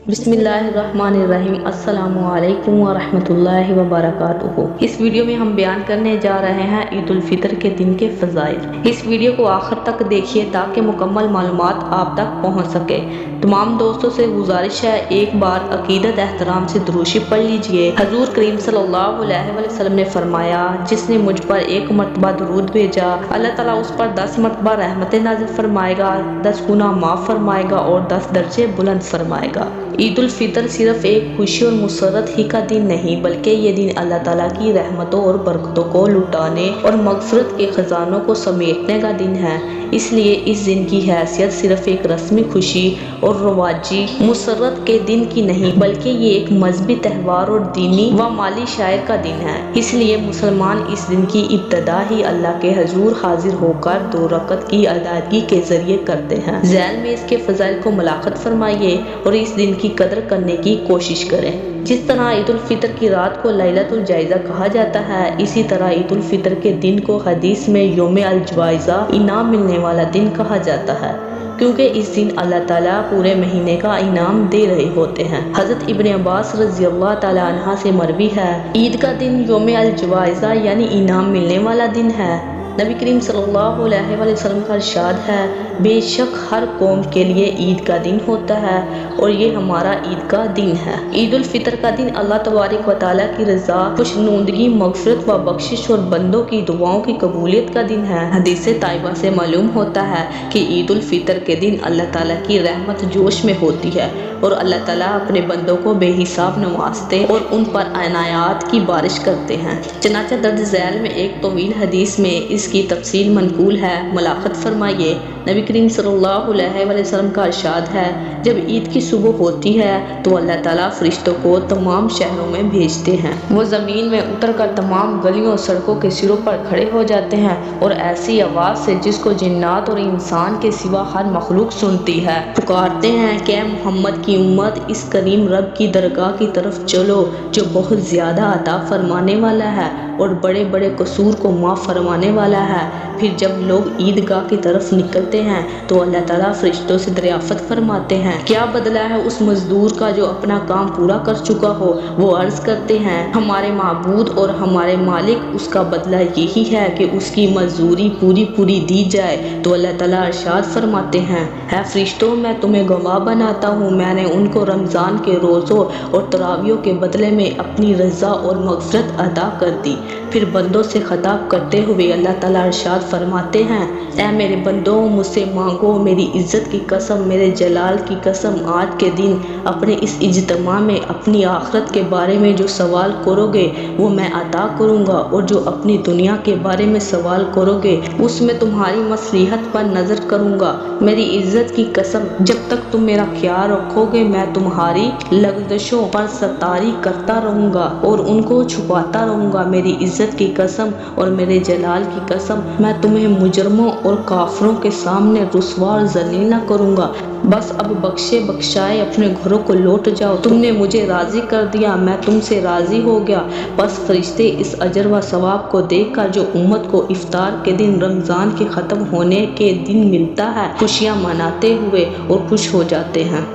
बिस्मिल्लाहिर्रहमानिर्रहीम। अस्सलामु अलैकुम वरहमतुल्लाहि वबरकातुहू। इस वीडियो में हम बयान करने जा रहे हैं ईद उल फितर के दिन के फजाइल। इस वीडियो को आखिर तक देखिए ताकि मुकम्मल मालूमात आप तक पहुंच सके। तमाम दोस्तों से गुजारिश है, एक बार अकीदत एहतराम से दुरूशी पढ़ लीजिए। हजूर करीम सल्लल्लाहु अलैहि वसल्लम ने फरमाया, जिसने मुझ पर एक मरतबा दुरूद भेजा, अल्लाह ताला उस पर 10 मरतबा रहमतें नाज़िल फरमाएगा, 10 गुनाह माफ़ फरमाएगा और 10 दर्जे बुलंद फरमाएगा। ईद उल फितर सिर्फ एक खुशी और मुसरत ही का दिन नहीं, बल्कि ये दिन अल्लाह ताला की रहमतों और बरकतों को लुटाने और मगफरत के खजानों को समेटने का दिन है। इसलिए इस दिन की हैसियत सिर्फ एक रस्मी खुशी और रवाजी मुसरत के दिन की नहीं, बल्कि ये एक मजहबी त्यौहार और दीनी व माली शायर का दिन है। इसलिए मुसलमान इस दिन की इब्तदा ही अल्लाह के हजूर हाजिर होकर 2 रकत की अदायगी के जरिए करते हैं। ज़ैल में इसके फजाइल को मुलाक़त फरमाइए और इस दिन की कदर करने की कोशिश करें। जिस तरह ईद उल फितर की रात को लैलतुल जायज़ा कहा जाता है, इसी तरह ईद उल फितर के दिन को हदीस में यौम अल जवाइज़ा, इनाम मिलने वाला दिन कहा जाता है, क्योंकि इस दिन अल्लाह ताला पूरे महीने का इनाम दे रहे होते हैं। हज़रत इब्न अब्बास रज़ियल्लाहु ताला अन्हा से मरवी है, ईद का दिन यौम अल जवाइज़ा यानी इनाम मिलने वाला दिन है। नबी करीम सल्लल्लाहु अलैहि वसल्लम का इरशाद है, बेशक हर कौम के लिए ईद का दिन होता है और ये हमारा ईद का दिन है। ईद उल फितर का दिन अल्लाह तबारक व तआला की रज़ा, खुशनुदगी, मग़फ़िरत व बख्शिश और बंदों की दुआओं की कबूलियत का दिन है। हदीस ताइबा से मालूम होता है कि ईद उल फितर के दिन अल्लाह ताला की रहमत जोश में होती है और अल्लाह ताला अपने बंदों को बेहिसाब नवाजते और उन पर अनायात की बारिश करते हैं। चनाचा दर्ज ज़ैल में एक तवील हदीस में इसकी तफसील मनकूल है, मुलाक़त फरमाइए। नबी करीम सल्लल्लाहु अलैहि वसल्लम का इरशाद है, जब ईद की सुबह होती है तो अल्लाह ताला फरिश्तों को तमाम शहरों में भेजते हैं। वो ज़मीन में उतरकर तमाम गलियों सड़कों के सिरों पर खड़े हो जाते हैं और ऐसी आवाज़ से जिसको जिन्नात और इंसान के सिवा हर मखलूक सुनती है, पुकारते हैं कि मोहम्मद की उम्मत, इस करीम रब की दरगाह की तरफ चलो जो बहुत ज़्यादा अता फरमाने वाला है और बड़े बड़े कसूर को माफ़ फरमाने वाला है। फिर जब लोग ईदगाह की तरफ निकलते हैं तो अल्लाह ताला फरिश्तों से दरियाफ़त फरमाते हैं, क्या बदला है उस मजदूर का जो अपना काम पूरा कर चुका हो। वो अर्ज़ करते हैं, हमारे माबूद और हमारे मालिक, उसका बदला यही है कि उसकी मजदूरी पूरी पूरी दी जाए। तो अल्लाह ताला इरशाद फरमाते हैं, है फरिश्तों, मैं तुम्हें गवाह बनाता हूँ, मैंने उनको रमज़ान के रोज़ों और तरावियों के बदले में अपनी रज़ा और मग़फ़िरत अदा कर दी। फिर बंदों से खिताब करते हुए अल्लाह ताला इरशाद फरमाते हैं, ऐ मेरे बंदों, मुझसे मांगो, मेरी इज्जत की कसम, मेरे जलाल की कसम, आज के दिन अपने इस इज्तिमा में अपनी आखिरत के बारे में जो सवाल करोगे वो मैं अता करूँगा और जो अपनी दुनिया के बारे में सवाल करोगे उसमें तुम्हारी मसलिहत पर नज़र करूँगा। मेरी इज्जत की कसम, जब तक तुम मेरा ख्याल रखोगे मैं तुम्हारी लग़ज़शों पर सतारी करता रहूँगा और उनको छुपाता रहूँगा। मेरी इज्जत की कसम और मेरे जलाल की कसम, मैं तुम्हें मुजरमों और काफिरों के सामने रुस्वा और ज़लील न करूँगा। बस अब बख्शे बख्शाए अपने घरों को लौट जाओ, तुमने मुझे राज़ी कर दिया, मैं तुमसे राज़ी हो गया। बस फरिश्ते इस अजर व सवाब को देखकर जो उम्मत को इफ्तार के दिन रमज़ान के ख़त्म होने के दिन मिलता है, खुशियाँ मनाते हुए और खुश हो जाते हैं।